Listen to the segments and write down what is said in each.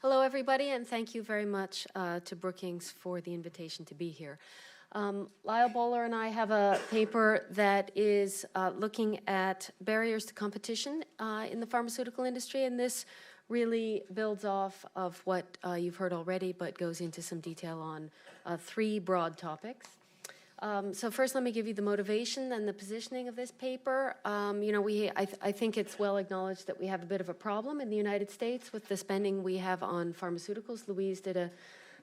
Hello, everybody, and thank you very much to Brookings for the invitation to be here. Lyle Bowler and I have a paper that is looking at barriers to competition in the pharmaceutical industry, and this really builds off of what you've heard already, but goes into some detail on three broad topics. So first, let me give you the motivation and the positioning of this paper. I think it's well acknowledged that we have a bit of a problem in the United States with the spending we have on pharmaceuticals. Louise did a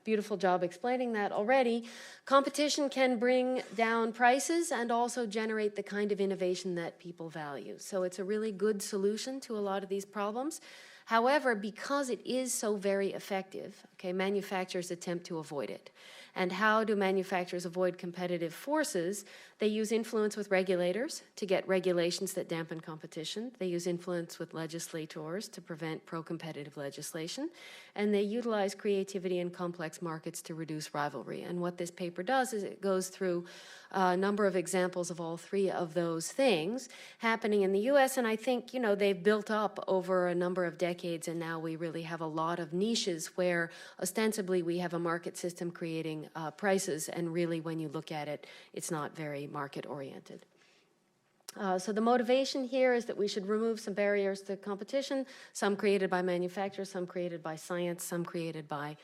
beautiful job explaining that already. Competition can bring down prices and also generate the kind of innovation that people value. So it's a really good solution to a lot of these problems. However, because it is so very effective, manufacturers attempt to avoid it. And how do manufacturers avoid competitive forces? They use influence with regulators to get regulations that dampen competition. They use influence with legislators to prevent pro-competitive legislation. And they utilize creativity in complex markets to reduce rivalry. And what this paper does is it goes through a number of examples of all three of those things happening in the U.S. And I think, they've built up over a number of decades, and now we really have a lot of niches where ostensibly we have a market system creating prices, and really when you look at it, it's not very market-oriented. So the motivation here is that we should remove some barriers to competition, some created by manufacturers, some created by science, some created by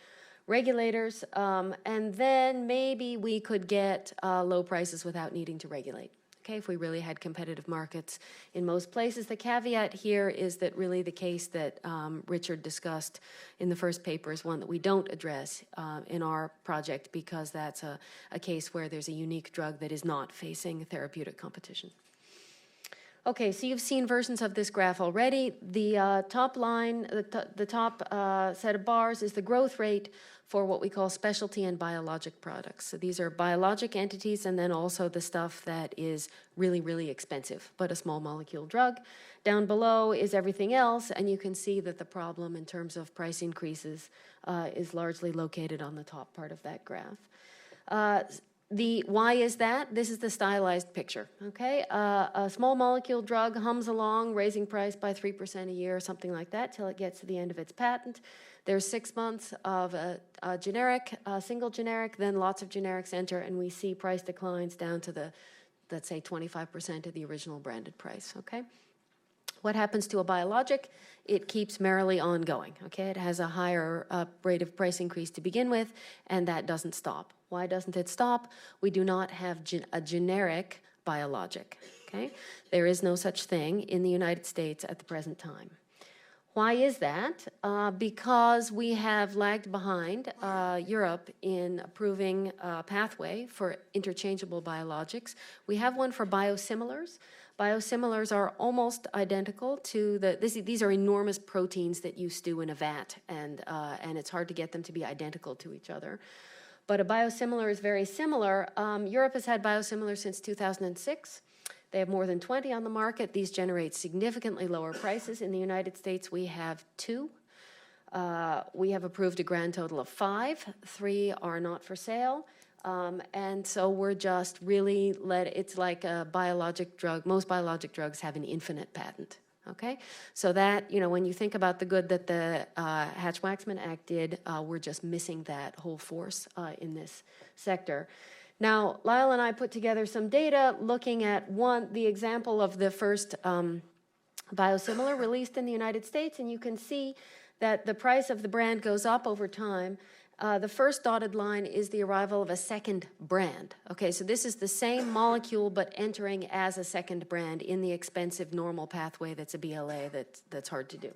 regulators, and then maybe we could get low prices without needing to regulate. If we really had competitive markets in most places. The caveat here is that really the case that Richard discussed in the first paper is one that we don't address in our project, because that's a case where there's a unique drug that is not facing therapeutic competition. Okay, so you've seen versions of this graph already. The top line, the top set of bars is the growth rate for what we call specialty and biologic products. So these are biologic entities, and then also the stuff that is really, really expensive, but a small molecule drug. Down below is everything else, and you can see that the problem in terms of price increases is largely located on the top part of that graph. Why is that? This is the stylized picture, a small molecule drug hums along, raising price by 3% a year, something like that, till it gets to the end of its patent. There's 6 months of a single generic, then lots of generics enter, and we see price declines down to let's say 25% of the original branded price, What happens to a biologic? It keeps merrily on going, It has a higher rate of price increase to begin with, and that doesn't stop. Why doesn't it stop? We do not have a generic biologic, There is no such thing in the United States at the present time. Why is that? Because we have lagged behind Europe in approving a pathway for interchangeable biologics. We have one for biosimilars. Biosimilars are almost identical to these are enormous proteins that you stew in a vat, and it's hard to get them to be identical to each other. But a biosimilar is very similar. Europe has had biosimilars since 2006. They have more than 20 on the market. These generate significantly lower prices. In the United States, we have 2. We have approved a grand total of 5. 3 are not for sale. And so we're just really it's like a biologic drug. Most biologic drugs have an infinite patent. So that, when you think about the good that the Hatch-Waxman Act did, we're just missing that whole force in this sector. Now, Lyle and I put together some data looking at the example of the first biosimilar released in the United States, and you can see that the price of the brand goes up over time. The first dotted line is the arrival of a second brand. So this is the same molecule but entering as a second brand in the expensive normal pathway that's a BLA that's hard to do.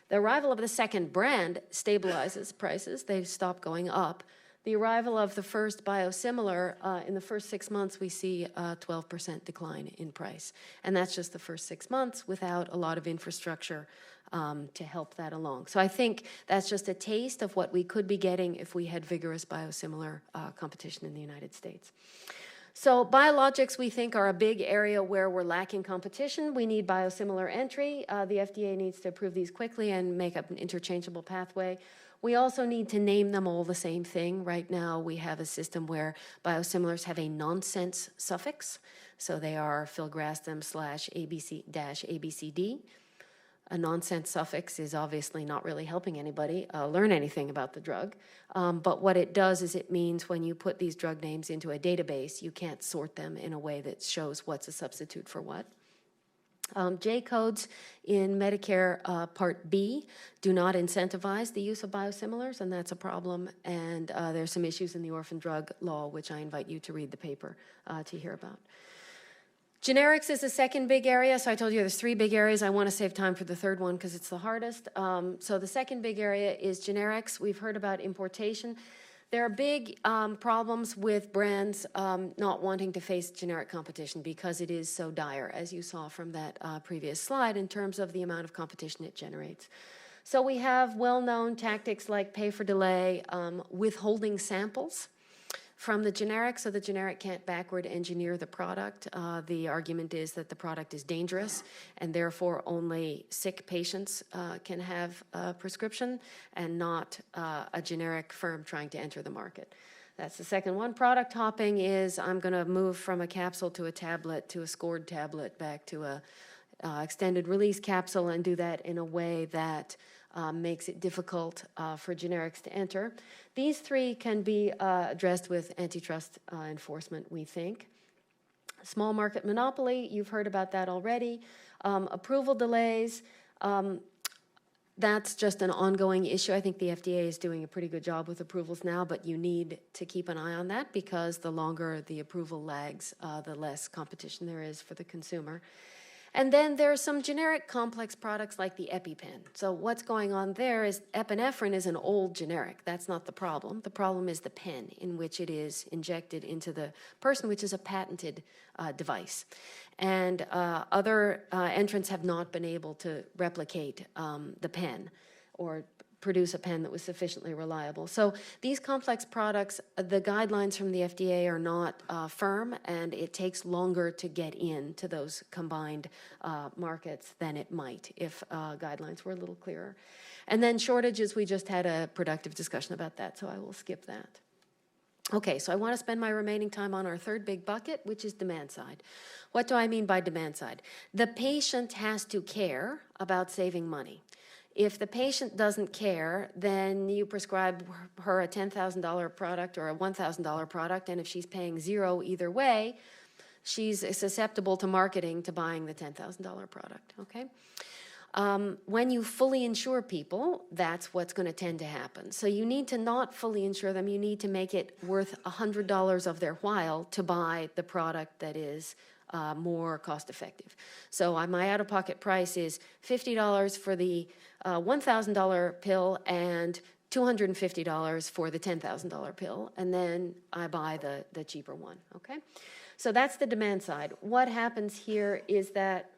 The arrival of the second brand stabilizes prices. They stop going up. The arrival of the first biosimilar, in the first 6 months, we see a 12% decline in price. And that's just the first 6 months without a lot of infrastructure to help that along. So I think that's just a taste of what we could be getting if we had vigorous biosimilar competition in the United States. So biologics, we think, are a big area where we're lacking competition. We need biosimilar entry. The FDA needs to approve these quickly and make up an interchangeable pathway. We also need to name them all the same thing. Right now, we have a system where biosimilars have a nonsense suffix. So they are filgrastim/ABC-ABCD. A nonsense suffix is obviously not really helping anybody learn anything about the drug. But what it does is it means when you put these drug names into a database, you can't sort them in a way that shows what's a substitute for what. J codes in Medicare Part B do not incentivize the use of biosimilars, and that's a problem. And there's some issues in the orphan drug law, which I invite you to read the paper to hear about. Generics is the second big area. So I told you there's three big areas. I want to save time for the third one because it's the hardest. So the second big area is generics. We've heard about importation. There are big problems with brands not wanting to face generic competition because it is so dire, as you saw from that previous slide, in terms of the amount of competition it generates. So we have well-known tactics like pay for delay, withholding samples from the generic, so the generic can't backward engineer the product. The argument is that the product is dangerous, and therefore only sick patients can have a prescription, and not a generic firm trying to enter the market. That's the second one. Product hopping is I'm going to move from a capsule to a tablet to a scored tablet back to a extended release capsule, and do that in a way that makes it difficult for generics to enter. These three can be addressed with antitrust enforcement, we think. Small market monopoly, you've heard about that already. Approval delays, that's just an ongoing issue. I think the FDA is doing a pretty good job with approvals now, but you need to keep an eye on that because the longer the approval lags, the less competition there is for the consumer. And then there are some generic complex products like the EpiPen. So what's going on there is epinephrine is an old generic. That's not the problem. The problem is the pen in which it is injected into the person, which is a patented device. And other entrants have not been able to replicate the pen or produce a pen that was sufficiently reliable. So these complex products, the guidelines from the FDA are not firm, and it takes longer to get into those combined markets than it might if guidelines were a little clearer. And then shortages, we just had a productive discussion about that, so I will skip that. Okay, so I want to spend my remaining time on our third big bucket, which is demand side. What do I mean by demand side? The patient has to care about saving money. If the patient doesn't care, then you prescribe her a $10,000 product or a $1,000 product, and if she's paying zero either way, she's susceptible to marketing to buying the $10,000 product, okay? When you fully insure people, that's what's going to tend to happen. So you need to not fully insure them. You need to make it worth $100 of their while to buy the product that is more cost effective. So my out-of-pocket price is $50 for the $1,000 pill and $250 for the $10,000 pill, and then I buy the cheaper one, okay? So that's the demand side. What happens here is that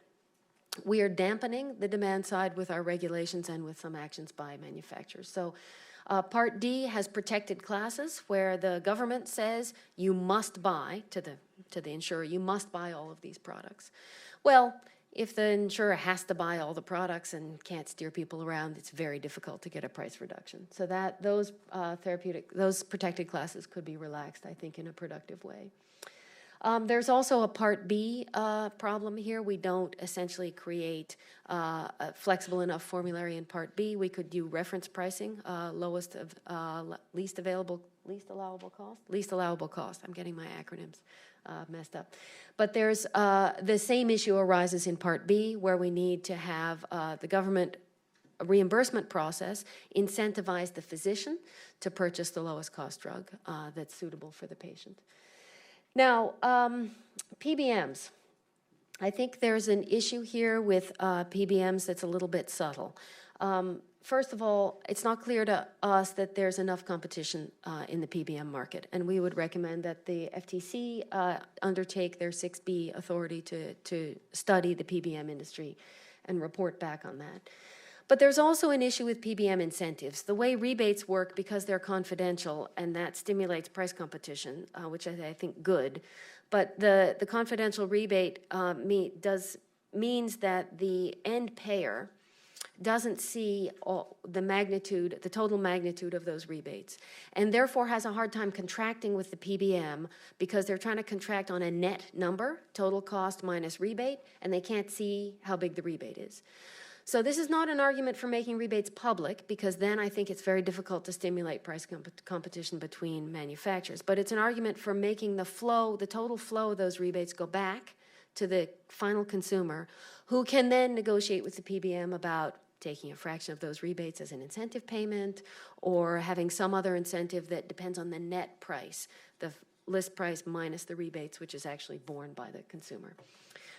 we are dampening the demand side with our regulations and with some actions by manufacturers. So Part D has protected classes where the government says you must buy, to the insurer, you must buy all of these products. Well, if the insurer has to buy all the products and can't steer people around, it's very difficult to get a price reduction. So that those protected classes could be relaxed, I think, in a productive way. There's also a Part B problem here. We don't essentially create a flexible enough formulary in Part B. We could do reference pricing, least allowable cost. I'm getting my acronyms messed up. But there's the same issue arises in Part B, where we need to have the government reimbursement process incentivize the physician to purchase the lowest cost drug that's suitable for the patient. Now, PBMs. I think there's an issue here with PBMs that's a little bit subtle. First of all, it's not clear to us that there's enough competition in the PBM market, and we would recommend that the FTC undertake their 6B authority to study the PBM industry and report back on that. But there's also an issue with PBM incentives. The way rebates work, because they're confidential, and that stimulates price competition, which I think good. But the confidential rebate means that the end payer doesn't see the total magnitude of those rebates, and therefore has a hard time contracting with the PBM because they're trying to contract on a net number, total cost minus rebate, and they can't see how big the rebate is. So this is not an argument for making rebates public, because then I think it's very difficult to stimulate price competition between manufacturers. But it's an argument for making the total flow of those rebates go back to the final consumer, who can then negotiate with the PBM about taking a fraction of those rebates as an incentive payment, or having some other incentive that depends on the net price, the list price minus the rebates, which is actually borne by the consumer.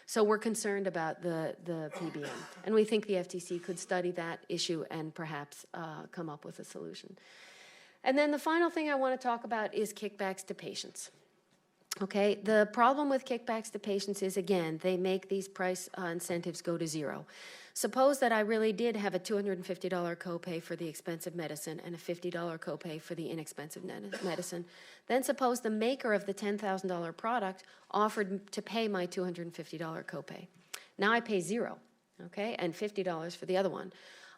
So we're concerned about the PBM, and we think the FTC could study that issue and perhaps come up with a solution. And then the final thing I want to talk about is kickbacks to patients. Okay, the problem with kickbacks to patients is, again, they make these price incentives go to zero. Suppose that I really did have a $250 copay for the expensive medicine and a $50 copay for the inexpensive medicine. Then suppose the maker of the $10,000 product offered to pay my $250 copay. Now I pay zero, okay, and $50 for the other one.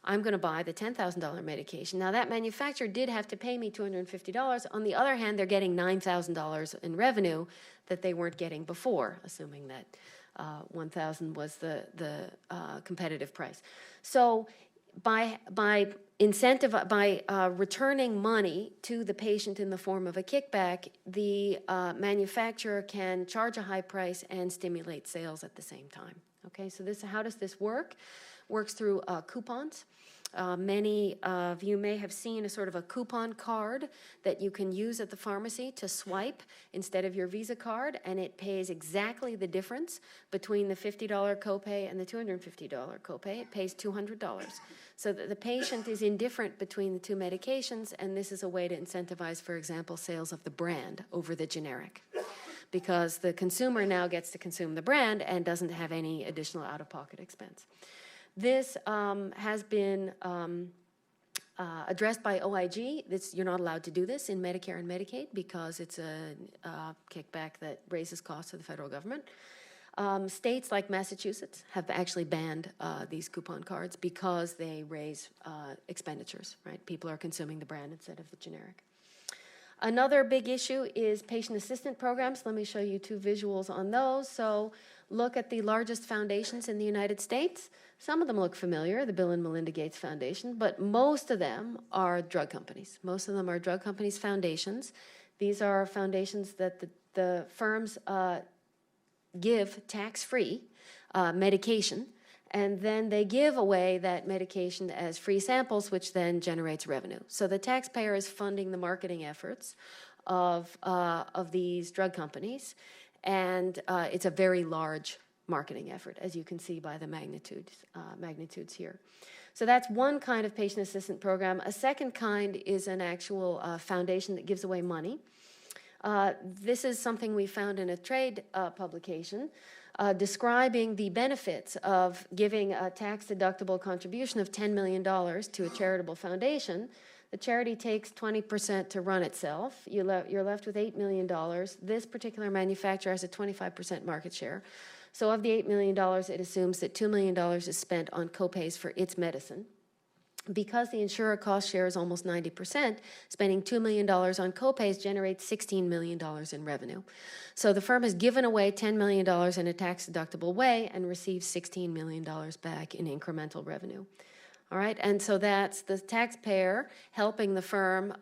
I'm going to buy the $10,000 medication. Now that manufacturer did have to pay me $250. On the other hand, they're getting $9,000 in revenue that they weren't getting before, assuming that $1,000 was the competitive price. So by returning money to the patient in the form of a kickback, the manufacturer can charge a high price and stimulate sales at the same time. Okay, so how does this work? Works through coupons. Many of you may have seen a sort of a coupon card that you can use at the pharmacy to swipe instead of your Visa card, and it pays exactly the difference between the $50 copay and the $250 copay. It pays $200. So that the patient is indifferent between the two medications, and this is a way to incentivize, for example, sales of the brand over the generic, because the consumer now gets to consume the brand and doesn't have any additional out-of-pocket expense. This has been addressed by OIG. You're not allowed to do this in Medicare and Medicaid because it's a kickback that raises costs to the federal government. States like Massachusetts have actually banned these coupon cards because they raise expenditures, right? People are consuming the brand instead of the generic. Another big issue is patient assistance programs. Let me show you two visuals on those. So look at the largest foundations in the United States. Some of them look familiar, the Bill and Melinda Gates Foundation, but most of them are drug companies. Most of them are drug companies' foundations. These are foundations that the firms give tax-free medication, and then they give away that medication as free samples, which then generates revenue. So the taxpayer is funding the marketing efforts of these drug companies, and it's a very large marketing effort, as you can see by the magnitudes here. So that's one kind of patient assistance program. A second kind is an actual foundation that gives away money. This is something we found in a trade publication describing the benefits of giving a tax-deductible contribution of $10 million to a charitable foundation. The charity takes 20% to run itself. You're left with $8 million. This particular manufacturer has a 25% market share. So of the $8 million, it assumes that $2 million is spent on copays for its medicine. Because the insurer cost share is almost 90%, spending $2 million on copays generates $16 million in revenue. So the firm has given away $10 million in a tax-deductible way and receives $16 million back in incremental revenue. All right, and so that's the taxpayer helping the firm,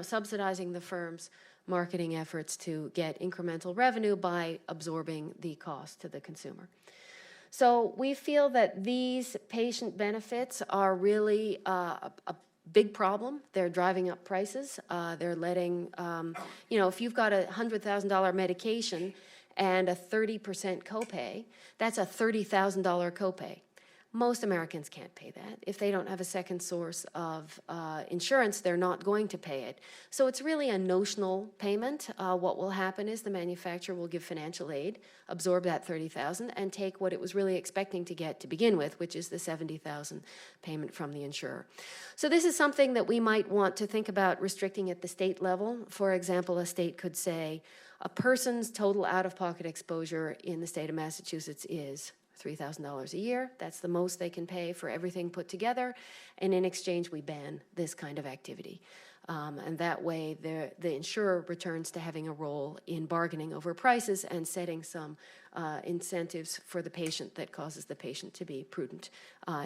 subsidizing the firm's marketing efforts to get incremental revenue by absorbing the cost to the consumer. So we feel that these patient benefits are really a big problem. They're driving up prices. They're letting, if you've got a $100,000 medication and a 30% copay, that's a $30,000 copay. Most Americans can't pay that. If they don't have a second source of insurance, they're not going to pay it. So it's really a notional payment. What will happen is the manufacturer will give financial aid, absorb that $30,000, and take what it was really expecting to get to begin with, which is the $70,000 payment from the insurer. So this is something that we might want to think about restricting at the state level. For example, a state could say a person's total out-of-pocket exposure in the state of Massachusetts is $3,000 a year. That's the most they can pay for everything put together. And in exchange, we ban this kind of activity. And that way, the insurer returns to having a role in bargaining over prices and setting some incentives for the patient that causes the patient to be prudent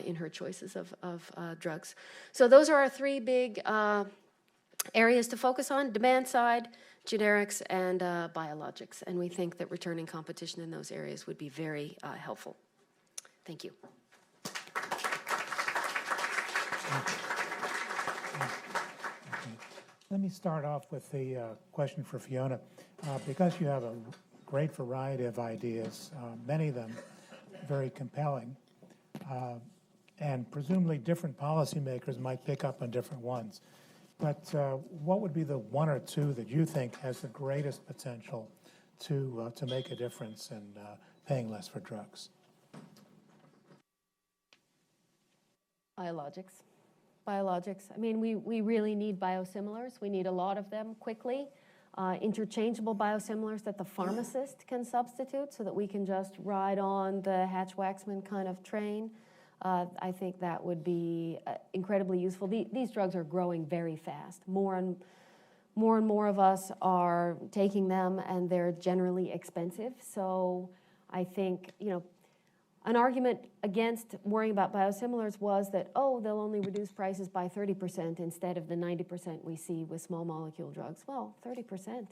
in her choices of drugs. So those are our three big areas to focus on: demand side, generics, and biologics. And we think that returning competition in those areas would be very helpful. Thank you. Let me start off with the question for Fiona. Because you have a great variety of ideas, many of them very compelling, and presumably different policymakers might pick up on different ones. But what would be the one or two that you think has the greatest potential to make a difference in paying less for drugs? Biologics. I mean, we really need biosimilars. We need a lot of them quickly. Interchangeable biosimilars that the pharmacist can substitute so that we can just ride on the Hatch-Waxman kind of train. I think that would be incredibly useful. These drugs are growing very fast. More and more of us are taking them, and they're generally expensive. So I think, an argument against worrying about biosimilars was that, they'll only reduce prices by 30% instead of the 90% we see with small molecule drugs. Well, 30%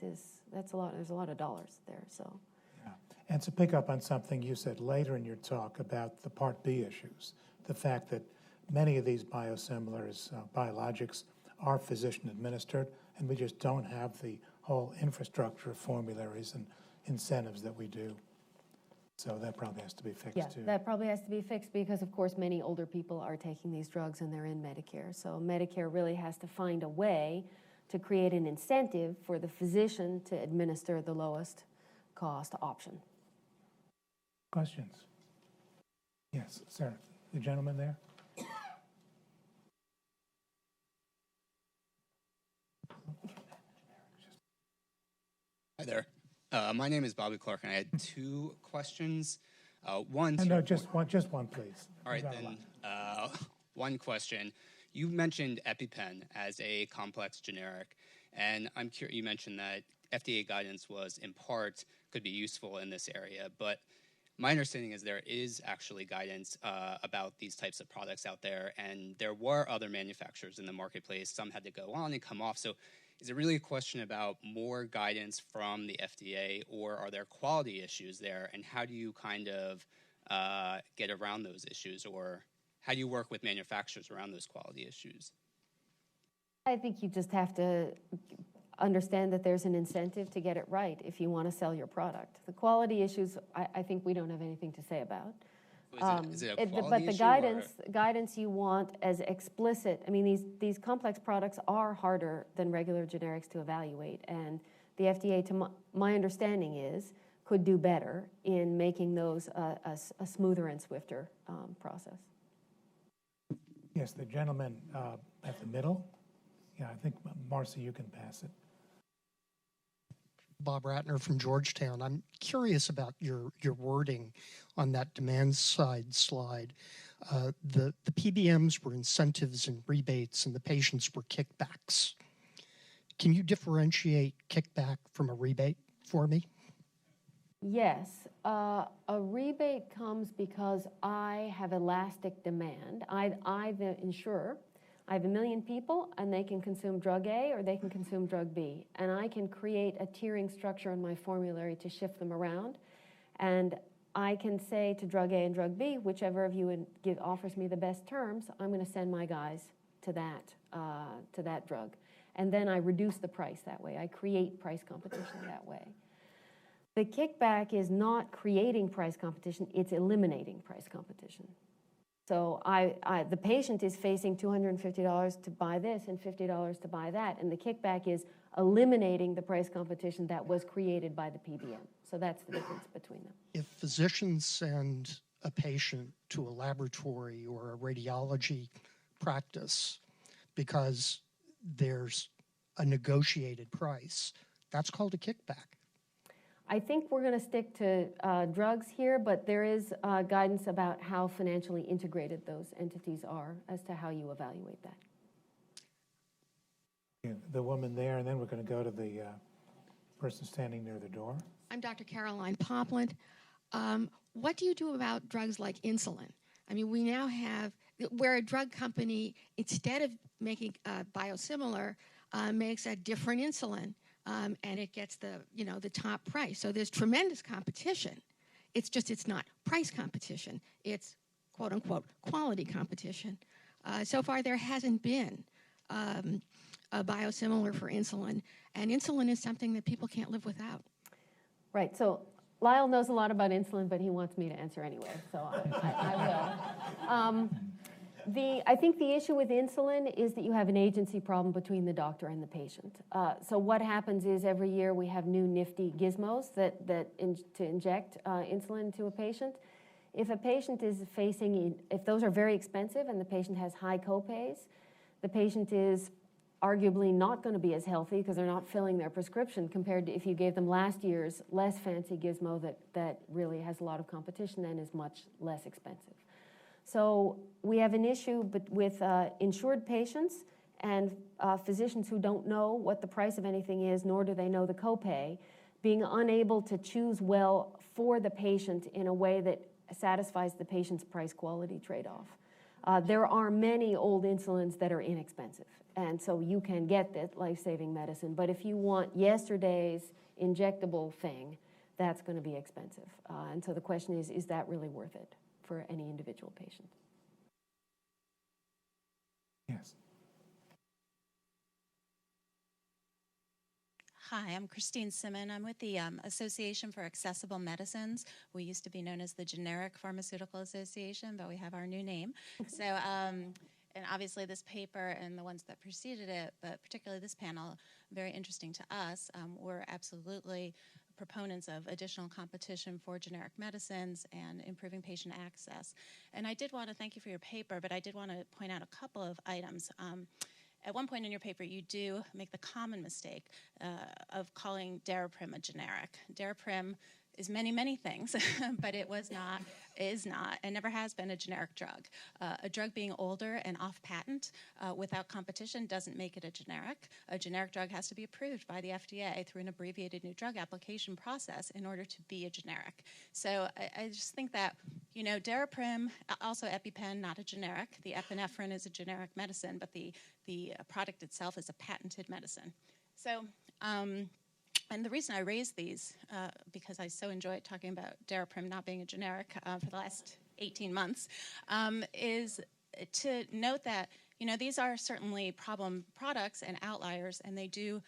that's a lot. There's a lot of dollars there. So. Yeah. And to pick up on something you said later in your talk about the Part B issues, the fact that many of these biosimilars, biologics, are physician administered, and we just don't have the whole infrastructure of formularies and incentives that we do. So that probably has to be fixed too. Yeah, that probably has to be fixed because, of course, many older people are taking these drugs and they're in Medicare. So Medicare really has to find a way to create an incentive for the physician to administer the lowest cost option. Questions? Yes, sir. The gentleman there. Hi there. My name is Bobby Clark, and I had two questions. Just one, please. All right, then. One question. You mentioned EpiPen as a complex generic, and I'm curious. You mentioned that FDA guidance was, in part, could be useful in this area, but my understanding is there is actually guidance about these types of products out there, and there were other manufacturers in the marketplace. Some had to go on and come off. So is it really a question about more guidance from the FDA, or are there quality issues there? And how do you kind of get around those issues, or how do you work with manufacturers around those quality issues? I think you just have to understand that there's an incentive to get it right if you want to sell your product. The quality issues, I think we don't have anything to say about. Is it a quality but the issue, guidance you want as explicit. I mean, these complex products are harder than regular generics to evaluate, and the FDA, to my understanding, could do better in making those a smoother and swifter process. Yes, the gentleman at the middle. Yeah, I think, Marcy, you can pass it. Bob Ratner from Georgetown. I'm curious about your wording on that demand side slide. The PBMs were incentives and rebates, and the patients were kickbacks. Can you differentiate kickback from a rebate for me? Yes. A rebate comes because I have elastic demand. I, the insurer, I have 1 million people, and they can consume drug A or they can consume drug B. And I can create a tiering structure in my formulary to shift them around. And I can say to drug A and drug B, whichever of you offers me the best terms, I'm going to send my guys to that drug. And then I reduce the price that way. I create price competition that way. The kickback is not creating price competition, it's eliminating price competition. So the patient is facing $250 to buy this and $50 to buy that, and the kickback is eliminating the price competition that was created by the PBM. So that's the difference between them. If physicians send a patient to a laboratory or a radiology practice because there's a negotiated price, that's called a kickback. I think we're going to stick to drugs here, but there is guidance about how financially integrated those entities are as to how you evaluate that. The woman there, and then we're going to go to the person standing near the door. I'm Dr. Caroline Popland. What do you do about drugs like insulin? I mean, we now have, where a drug company, instead of making a biosimilar, makes a different insulin, and it gets the top price. So there's tremendous competition. It's just, it's not price competition. It's quote unquote quality competition. So far there hasn't been a biosimilar for insulin, and insulin is something that people can't live without. Right, so Lyle knows a lot about insulin, but he wants me to answer anyway, so I will. I think the issue with insulin is that you have an agency problem between the doctor and the patient. So what happens is every year we have new nifty gizmos to inject insulin to a patient. If a patient is if those are very expensive and the patient has high copays, the patient is arguably not going to be as healthy because they're not filling their prescription compared to if you gave them last year's less fancy gizmo that really has a lot of competition and is much less expensive. So we have an issue with insured patients and physicians who don't know what the price of anything is, nor do they know the copay, being unable to choose well for the patient in a way that satisfies the patient's price-quality trade-off. There are many old insulins that are inexpensive, and so you can get that life-saving medicine. But if you want yesterday's injectable thing, that's going to be expensive. And so the question is that really worth it for any individual patient? Yes. Hi, I'm Christine Simon. I'm with the Association for Accessible Medicines. We used to be known as the Generic Pharmaceutical Association, but we have our new name. So, and obviously this paper and the ones that preceded it, but particularly this panel, very interesting to us. We're absolutely proponents of additional competition for generic medicines and improving patient access. And I did want to thank you for your paper, but I did want to point out a couple of items. At one point in your paper, you do make the common mistake of calling Daraprim a generic. Daraprim is many, many things, but it is not, and never has been a generic drug. A drug being older and off patent without competition doesn't make it a generic. A generic drug has to be approved by the FDA through an abbreviated new drug application process in order to be a generic. So I just think that, you know, Daraprim, also EpiPen, not a generic. The epinephrine is a generic medicine, but the product itself is a patented medicine. So, and the reason I raise these, because I so enjoyed talking about Daraprim not being a generic for the last 18 months, is to note that, you know, these are certainly problem products and outliers, and they do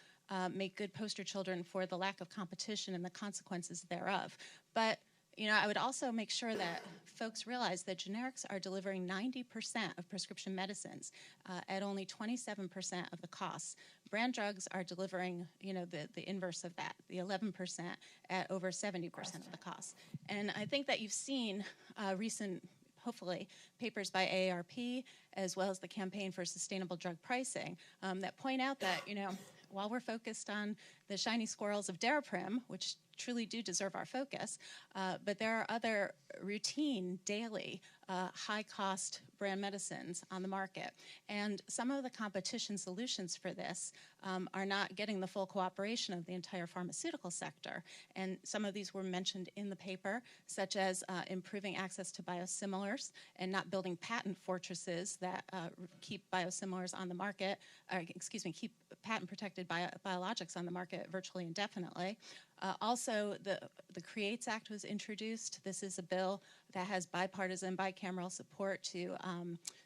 make good poster children for the lack of competition and the consequences thereof. But, you know, I would also make sure that folks realize that generics are delivering 90% of prescription medicines at only 27% of the costs. Brand drugs are delivering, you know, the inverse of that, the 11% at over 70% of the costs. And I think that you've seen recent, hopefully, papers by AARP, as well as the Campaign for Sustainable Drug Pricing, that point out that, you know, while we're focused on the shiny squirrels of Daraprim, which truly do deserve our focus, but there are other routine, daily, high-cost brand medicines on the market. And some of the competition solutions for this are not getting the full cooperation of the entire pharmaceutical sector. And some of these were mentioned in the paper, such as improving access to biosimilars and not building patent fortresses that keep biosimilars on the market, keep patent-protected biologics on the market virtually indefinitely. Also, the CREATES Act was introduced. This is a bill that has bipartisan, bicameral support to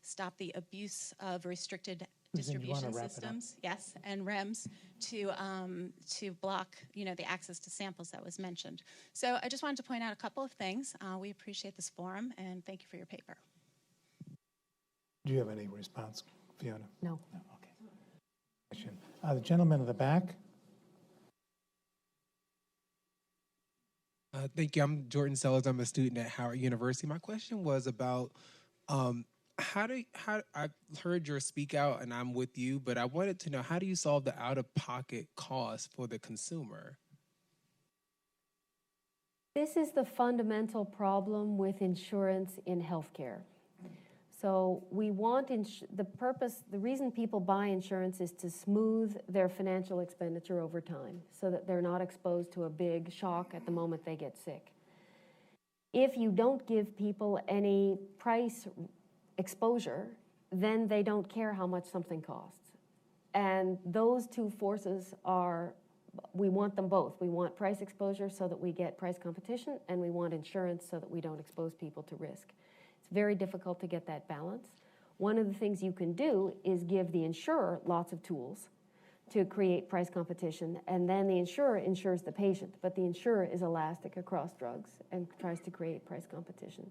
stop the abuse of restricted distribution systems, yes, and REMS to block, you know, the access to samples that was mentioned. So I just wanted to point out a couple of things. We appreciate this forum, and thank you for your paper. Do you have any response, Fiona? No. No, okay. The gentleman in the back. Thank you. I'm Jordan Sellers. I'm a student at Howard University. My question was about I heard your speak out and I'm with you, but I wanted to know, how do you solve the out-of-pocket cost for the consumer? This is the fundamental problem with insurance in healthcare. So we want the reason people buy insurance is to smooth their financial expenditure over time so that they're not exposed to a big shock at the moment they get sick. If you don't give people any price exposure, then they don't care how much something costs. And those two forces we want them both. We want price exposure so that we get price competition, and we want insurance so that we don't expose people to risk. It's very difficult to get that balance. One of the things you can do is give the insurer lots of tools to create price competition, and then the insurer insures the patient, but the insurer is elastic across drugs and tries to create price competition.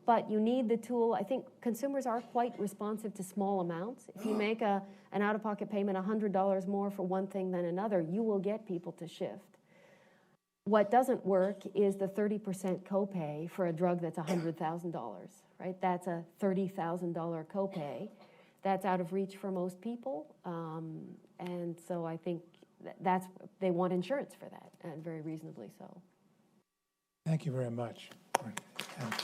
But you need the tool. I think consumers are quite responsive to small amounts. If you make an out-of-pocket payment $100 more for one thing than another, you will get people to shift. What doesn't work is the 30% copay for a drug that's $100,000, right? That's a $30,000 copay. That's out of reach for most people. And so I think they want insurance for that, and very reasonably so. Thank you very much. And,